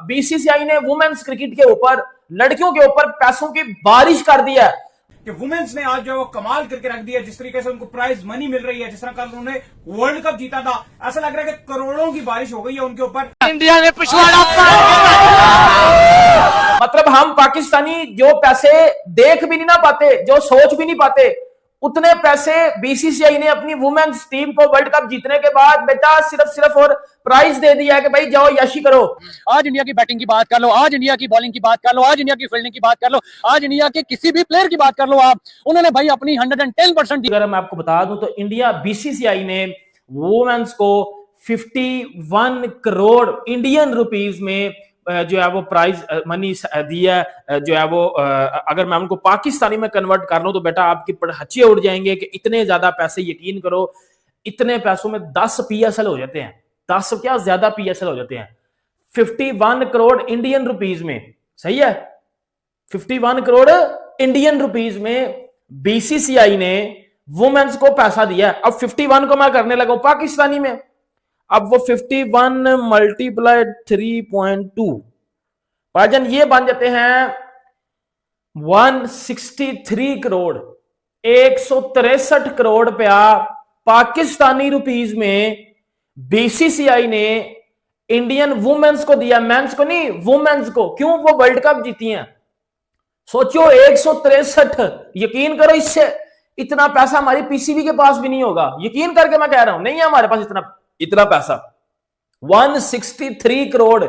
BCCI ने women's cricket के ऊपर, लड़कियों के ऊपर पैसों की बारिश कर दी है कि वुमेन्स ने आज जो है वो कमाल करके रख दिया। जिस तरीके से उनको प्राइज मनी मिल रही है, जिस तरह कल उन्होंने वर्ल्ड कप जीता था, ऐसा लग रहा है कि करोड़ों की बारिश हो गई है उनके ऊपर। इंडिया ने पिछवाड़ा मतलब हम पाकिस्तानी जो पैसे देख भी नहीं ना पाते, जो सोच भी नहीं पाते, उतने पैसे बीसीसीआई ने अपनी वुमेन्स टीम को वर्ल्ड कप जीतने के बाद बेटा सिर्फ और प्राइज दे दिया है कि भाई जाओ यशी करो। आज इंडिया की बैटिंग की बात कर लो, आज इंडिया की बॉलिंग की बात कर लो, आज इंडिया की फील्डिंग की बात कर लो, आज इंडिया के किसी भी प्लेयर की बात कर लो आप, उन्होंने भाई अपनी 110% अगर मैं आपको बता दूं तो इंडिया बीसीसीआई ने वुमेन्स को 51 करोड़ इंडियन रुपीस में जो है वो प्राइज मनी दिया जो है वो अगर मैं उनको पाकिस्तानी में कन्वर्ट कर लूं तो बेटा आपकी पड़हच्चे उड़ जाएंगे कि इतने ज्यादा पैसे, यकीन करो इतने पैसों में 10 पीएसएल हो जाते हैं, 10 क्या ज्यादा पीएसएल हो जाते हैं 51 करोड़ इंडियन रुपीस में। सही है, 51 करोड़ इंडियन रुपीस में बीसीसीआई ने वुमेन्स को पैसा दिया। अब 51 को मैं करने लगा पाकिस्तानी में, अब वो 51 मल्टीप्लाई 3.2 भाईजान ये बन जाते हैं 163 करोड़, 163 करोड़ रुपया पाकिस्तानी रुपीस में बीसीसीआई ने इंडियन वुमेन्स को दिया, मेंस को नहीं, वुमेन्स को। क्यों? वो वर्ल्ड कप जीती हैं। सोचो 163, यकीन करो इससे इतना पैसा हमारी पीसीबी के पास भी नहीं होगा, यकीन करके मैं कह रहा हूं, नहीं है हमारे पास इतना पैसा। 163 करोड़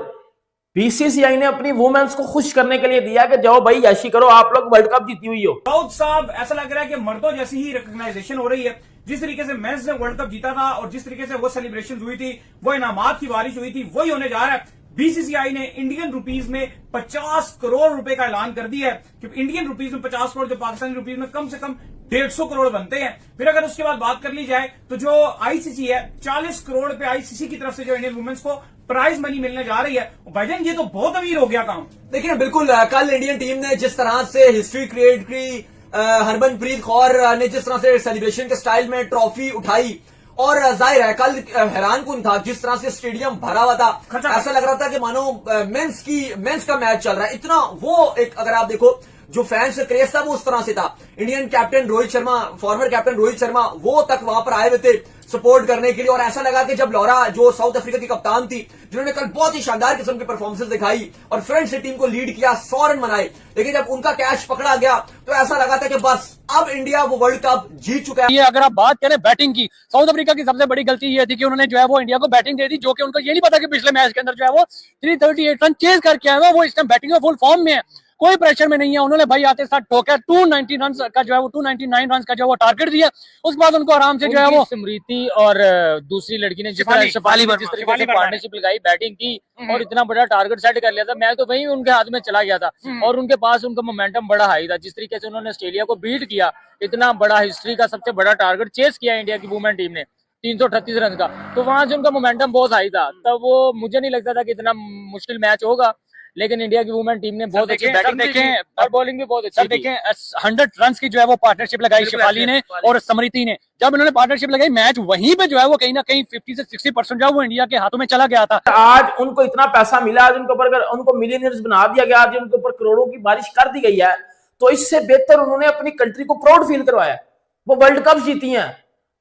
बीसीसीआई ने अपनी वुमेन्स को खुश करने के लिए दिया कि जाओ भाई याशी करो, आप लोग वर्ल्ड कप जीती हुई हो। दाऊद साहब, ऐसा लग रहा है कि मर्दों जैसी ही रिकॉग्नाइजेशन हो रही है। जिस तरीके से मेंस ने वर्ल्ड कप जीता था और जिस तरीके से वो सेलिब्रेशन हुई थी, वो इनामात की बारिश हुई थी, वही होने जा रहा है। बीसीसीआई ने इंडियन रुपीस में 50 करोड़ रुपए का ऐलान कर दिया है कि इंडियन रुपीस में 50 करोड़, जो पाकिस्तानी रुपीस में कम से कम 150 करोड़ बनते हैं। फिर अगर उसके बाद बात कर ली जाए तो जो आईसीसी है, 40 करोड़ पे आईसीसी की तरफ से जो इंडियन वुमेन्स को प्राइज मनी मिलने जा रही है। भाईजान ये तो बहुत अमीर हो गया काम। देखिए बिल्कुल, कल इंडियन टीम ने जिस तरह से हिस्ट्री क्रिएट की, हरमनप्रीत कौर ने जिस तरह से सेलिब्रेशन के स्टाइल में ट्रॉफी उठाई, और जाहिर है कल हैरानकुन था जिस तरह से स्टेडियम भरा हुआ था। ऐसा लग रहा था कि मानो मेंस का मैच चल रहा है, इतना वो एक, अगर आप देखो जो फैंस का क्रेज था वो उस तरह से था। Indian captain Rohit Sharma, former captain Rohit Sharma, वो तक वहां पर आए हुए थे सपोर्ट करने के लिए। और ऐसा लगा कि जब लॉरा, जो साउथ अफ्रीका की कप्तान थी, जिन्होंने कल बहुत ही शानदार किस्म की परफॉर्मेंस दिखाई और फ्रंट से टीम को लीड किया, 100 रन बनाए, लेकिन जब उनका कैच पकड़ा गया तो ऐसा लगा था कि बस अब इंडिया वो वर्ल्ड कप जीत चुका है। ये अगर आप बात करें बैटिंग की, साउथ अफ्रीका की सबसे बड़ी गलती ये थी कि उन्होंने जो है वो इंडिया को बैटिंग दे दी, जो कि उनको ये नहीं पता कि पिछले मैच के अंदर जो है वो 338 रन चेज करके आए हैं, वो इस टाइम बैटिंग में फुल फॉर्म में है, कोई प्रेशर में नहीं है। उन्होंने भाई आते साथ ठोकर 290 रन का जो है वो 299 रन का जो है वो टारगेट दिया। उसके बाद उनको आराम से जो है वो स्मृति और दूसरी लड़की ने शिफाली जिस तरीके से पार्टनरशिप लगाई, बैटिंग की और इतना बड़ा टारगेट सेट कर लिया था, मैं तो वही उनके हाथ में चला गया था। और उनके पास उनका मोमेंटम बड़ा हाई था। जिस तरीके से उन्होंने ऑस्ट्रेलिया को बीट किया, इतना बड़ा हिस्ट्री का सबसे बड़ा टारगेट चेस किया इंडिया की वुमेन टीम ने 338 रन का, तो वहां से उनका मोमेंटम बहुत हाई था। तब वो मुझे नहीं लगता था कि इतना मुश्किल मैच होगा, लेकिन इंडिया की वुमेन टीम ने बहुत अच्छी बैटिंग देखें और बॉलिंग भी बहुत अच्छी देखें। 100 रन की जो है वो पार्टनरशिप लगाई शिफाली ने और स्मृति ने। जब इन्होंने पार्टनरशिप लगाई, मैच वहीं पे जो है वो कहीं ना कहीं 50 से 60% जो है वो इंडिया के हाथों में चला गया था। आज उनको इतना पैसा मिला, आज उनके ऊपर उनको मिलियनियर्स बना दिया गया, आज उनके ऊपर करोड़ों की बारिश कर दी गई है, तो इससे बेहतर उन्होंने अपनी कंट्री को प्राउड फील करवाया। वो वर्ल्ड कप जीती हैं।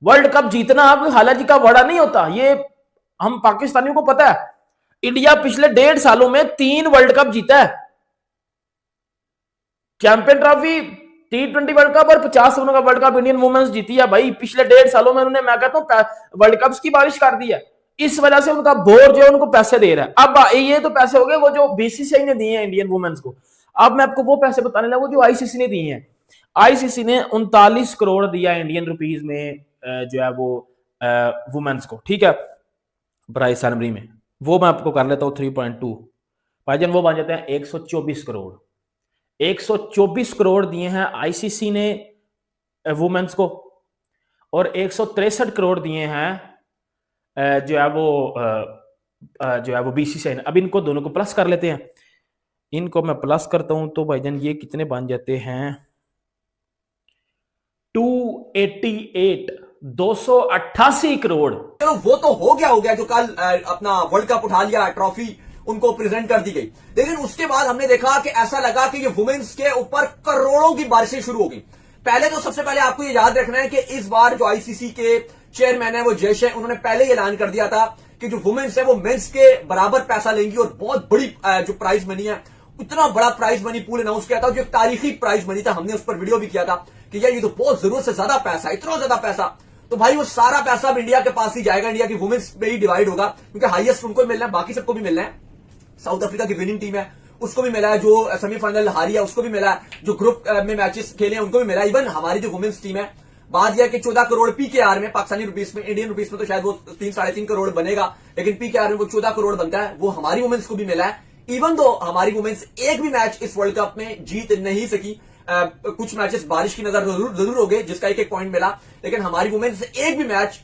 वर्ल्ड कप जीतना अब हालाजी का बड़ा नहीं होता, ये हम पाकिस्तानियों को पता है। इंडिया पिछले 1.5 सालों में 3 वर्ल्ड कप जीता है, champion trophy, T20 world cup और 50 ओवर का वर्ल्ड कप इंडियन वुमेन्स जीती है। भाई पिछले 1.5 सालों में उन्होंने, मैं कहता हूं, वर्ल्ड कप्स की बारिश कर दी है। इस वजह से उनका बोर्ड जो है उनको पैसे दे रहा है। अब ये तो पैसे हो गए वो जो बीसीसीआई ने दिए हैं इंडियन वुमेन्स को। अब मैं आपको वो पैसे बताने लगा वो जो आईसीसी ने दिए हैं। आईसीसी ने 39 करोड़ दिया इंडियन रुपीज में जो है वो वुमेन्स को, ठीक है, प्राइस सैलरी में। वो मैं आपको कर लेता हूं 3.2 भाईजान, वो बन जाते हैं 124 करोड़। 124 करोड़ दिए हैं आईसीसी ने वुमेन्स को और 163 करोड़ दिए हैं जो है वो बीसीसीआई ने। अब इनको दोनों को प्लस कर लेते हैं। इनको मैं प्लस करता हूं तो भाईजान ये कितने बन जाते हैं 288, 288 करोड़। चलो वो तो हो गया जो कल अपना वर्ल्ड कप उठा लिया, ट्रॉफी उनको प्रेजेंट कर दी गई। लेकिन उसके बाद हमने देखा कि ऐसा लगा कि ये वुमेन्स के ऊपर करोड़ों की बारिशें शुरू हो गई। पहले तो सबसे पहले आपको ये याद रखना है कि इस बार जो आईसीसी के चेयरमैन है वो जयश है, उन्होंने पहले ही ऐलान कर दिया था कि जो वुमेन्स है वो मेंस के बराबर पैसा लेंगी और बहुत बड़ी जो प्राइज मनी है, इतना बड़ा प्राइज मनी पूल अनाउंस किया था, जो एक तारीखी प्राइज मनी था। हमने उस पर वीडियो भी किया था कि यार ये तो बहुत जरूरत से ज्यादा पैसा, इतना ज्यादा पैसा। तो भाई वो सारा पैसा अब इंडिया के पास ही जाएगा, इंडिया की वुमेन्स में ही डिवाइड होगा, क्योंकि हाईएस्ट उनको मिलना है, बाकी सबको भी मिलना है। साउथ अफ्रीका की विनिंग टीम है उसको भी मिला है, जो सेमीफाइनल हारी है उसको भी मिला है, जो ग्रुप में मैचेस खेले हैं उनको भी मिला है। इवन हमारी जो वुमेन्स टीम है, बात यह कि 14 करोड़ पीकेआर में, पाकिस्तानी रुपीस में, इंडियन रुपीस में तो शायद वो 3-3.5 करोड़ बनेगा, लेकिन पीकेआर में वो 14 करोड़ बनता है, वो हमारी वुमेन्स को भी मिला है। इवन दो हमारी वुमेन्स एक भी मैच इस वर्ल्ड कप में जीत नहीं सकी, कुछ मैचेस बारिश की नजर जरूर हो गए जिसका एक पॉइंट मिला, लेकिन हमारी वुमेन्स एक भी मैच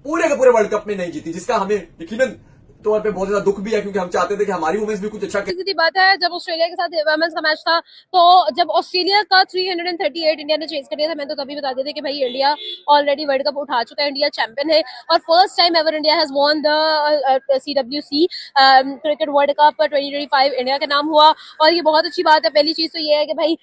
पूरे के पूरे वर्ल्ड कप में नहीं जीती, जिसका हमें यकीनन तौर पे बहुत ज्यादा दुख भी है, क्योंकि हम चाहते थे कि हमारी वुमेन्स भी कुछ अच्छा करे। सीधी बात है, जब ऑस्ट्रेलिया के साथ वुमेन्स का मैच था, तो जब ऑस्ट्रेलिया का 338 इंडिया ने चेज कर दिया था, मैंने तो तभी बता दिया था कि भाई इंडिया ऑलरेडी वर्ल्ड कप उठा चुका है, इंडिया चैंपियन है, और first time ever India has won the CWC cricket world cup 2025 India का नाम हुआ। और ये बहुत अच्छी बात है। पहली चीज तो ये है कि भाई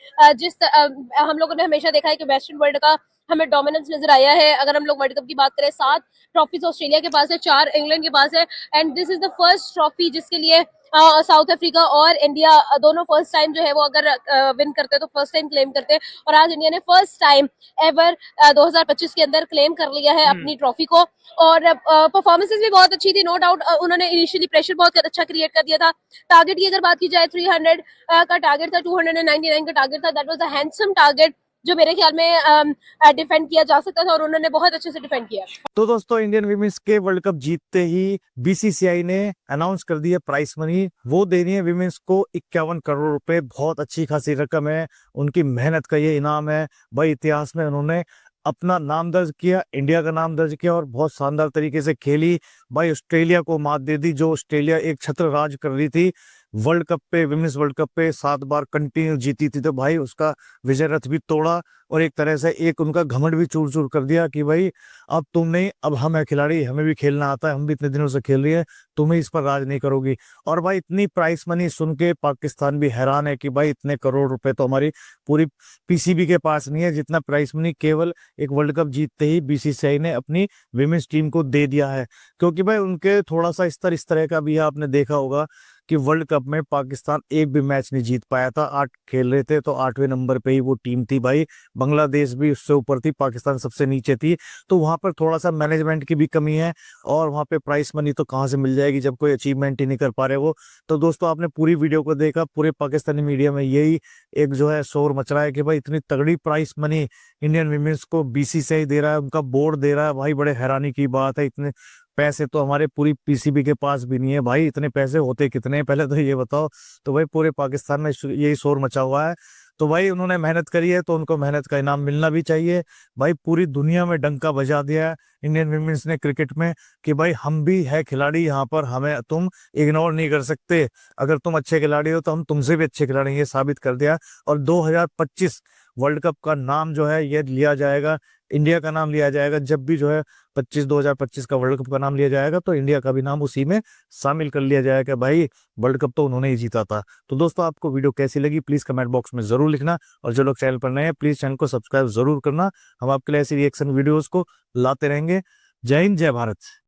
हम लोगों ने हमेशा देखा है कि वेस्टर्न वर्ल्ड का हमें डोमिनेंस नजर आया है। अगर हम लोग वर्ल्ड कप की बात करें, 7 ट्रॉफीज ऑस्ट्रेलिया के पास है, 4 इंग्लैंड के पास है, and this is the first trophy जिसके लिए साउथ अफ्रीका और इंडिया दोनों फर्स्ट टाइम जो है वो अगर विन करते तो फर्स्ट टाइम क्लेम करते, और आज इंडिया ने फर्स्ट टाइम एवर 2025 के अंदर क्लेम कर लिया है अपनी ट्रॉफी को। और परफॉर्मेंसेस भी बहुत अच्छी थी, नो डाउट। उन्होंने इनिशियली प्रेशर बहुत अच्छा क्रिएट कर दिया था। टारगेट की अगर बात की जाए, 300 का टारगेट था, 299 का टारगेट था, that was a handsome target जो मेरे ख्याल में डिफेंड किया जा सकता था, और उन्होंने बहुत अच्छे से डिफेंड किया। तो दोस्तों, इंडियन विमेंस के वर्ल्ड कप जीतते ही बीसीसीआई ने अनाउंस कर दिया प्राइस मनी, वो देनी है विमेंस को 51 करोड़ रुपए। बहुत अच्छी खासी रकम है, उनकी मेहनत का ये इनाम है भाई। इतिहास में उन्होंने अपना नाम दर्ज किया, इंडिया का नाम दर्ज किया, और बहुत शानदार तरीके से खेली भाई। ऑस्ट्रेलिया को मात दे दी, जो ऑस्ट्रेलिया एक छत्र राज कर रही थी वर्ल्ड कप पे, विमेंस वर्ल्ड कप पे 7 बार कंटिन्यू जीती थी, तो भाई उसका विजय रथ भी तोड़ा, और एक तरह से एक उनका घमंड भी चूर चूर कर दिया कि भाई अब तुम नहीं, अब हम है खिलाड़ी, हमें भी खेलना आता है, हम भी इतने दिनों से खेल रही है, तुम्हें इस पर राज नहीं करोगी। और भाई इतनी प्राइस मनी सुन के पाकिस्तान भी हैरान है कि भाई इतने करोड़ रुपए तो हमारी पूरी पीसीबी के पास नहीं है, जितना प्राइस मनी केवल एक वर्ल्ड कप जीतते ही बीसीसीआई ने अपनी विमेंस टीम को दे दिया है। क्योंकि भाई उनके थोड़ा सा स्तर इस तरह का भी है, आपने देखा होगा कि वर्ल्ड कप में पाकिस्तान एक भी मैच नहीं जीत पाया था। 8 खेल रहे थे तो 8वें नंबर पे ही वो टीम थी भाई। बांग्लादेश भी उससे ऊपर थी, पाकिस्तान सबसे नीचे थी, तो वहां पर थोड़ा सा मैनेजमेंट की भी कमी है, और वहां पे प्राइस मनी तो कहाँ से मिल जाएगी जब कोई अचीवमेंट ही नहीं कर पा रहे वो। तो दोस्तों, आपने पूरी वीडियो को देखा, पूरे पाकिस्तानी मीडिया में यही एक जो है शोर मच रहा है कि भाई इतनी तगड़ी प्राइस मनी इंडियन विमेंस को बीसीसीआई दे रहा है, उनका बोर्ड दे रहा है भाई। बड़े हैरानी की बात है, इतने पैसे तो हमारे पूरी पीसीबी के पास भी नहीं है भाई। इतने पैसे होते कितने, पहले तो ये बताओ। तो भाई पूरे पाकिस्तान में यही शोर मचा हुआ है। तो भाई उन्होंने मेहनत करी है तो उनको मेहनत का इनाम मिलना भी चाहिए भाई। पूरी दुनिया में डंका बजा दिया है इंडियन विमेंस ने क्रिकेट में कि भाई हम भी है खिलाड़ी यहाँ पर, हमें तुम इग्नोर नहीं कर सकते। अगर तुम अच्छे खिलाड़ी हो तो हम तुमसे भी अच्छे खिलाड़ी हैं, ये साबित कर दिया। और 2025 वर्ल्ड कप का नाम जो है ये लिया जाएगा, इंडिया का नाम लिया जाएगा। जब भी जो है 2025 का वर्ल्ड कप का नाम लिया जाएगा तो इंडिया का भी नाम उसी में शामिल कर लिया जाएगा भाई। वर्ल्ड कप तो उन्होंने ही जीता था। तो दोस्तों, आपको वीडियो कैसी लगी प्लीज कमेंट बॉक्स में जरूर लिखना, और जो लोग चैनल पर नए हैं प्लीज चैनल को सब्सक्राइब जरूर करना। हम आपके लिए ऐसी रिएक्शन वीडियोस को लाते रहेंगे। जय हिंद, जय भारत।